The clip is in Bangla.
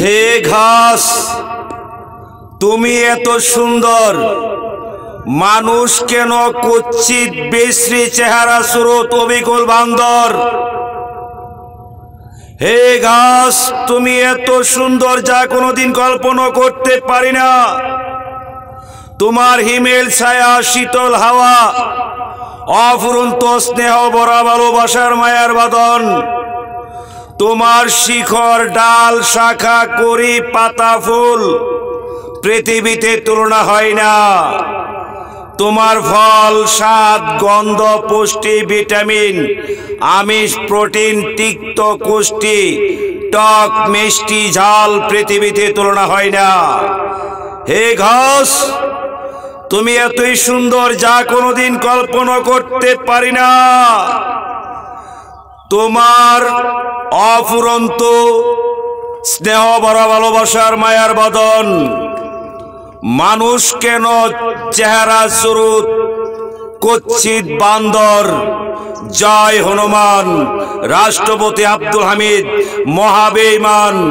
হে ঘাস, তুমি এত সুন্দর, মানুষ কেন কুৎসিত বিশ্রী চেহারা স্রোত অবিকল বান্দর। হে ঘাস, তুমি এত সুন্দর যা কোনোদিন কল্পনা করতে পারি না। তোমার হিমেল ছায়া, শীতল হাওয়া, অফুরন্ত স্নেহ ভরা ভালোবাসার মায়ার বাঁধন, তোমার শিখর, ডাল, শাখা, কড়ি, পাতা, ফুল পৃথিবীতে তুলনা হয় না। তোমার ফল, স্বাদ, গন্ধ, পুষ্টি, ভিটামিন, আমিষ, প্রোটিন, তিক্ত, কুষ্টি, টক, মিষ্টি, ঝাল পৃথিবীতে তুলনা হয় না। হে ঘাস, তুমি এতই সুন্দর যা কোনোদিন কল্পনা করতে পারি না। তোমার অফুরন্ত স্নেহ ভরা ভালোবাসার মায়ার বাঁধন, মানুষ কেন চেহারা স্বরূপ কুৎসিত বান্দর। জয় হনুমান। রাষ্ট্রপতি আব্দুল হামিদ মহাবেঈমান।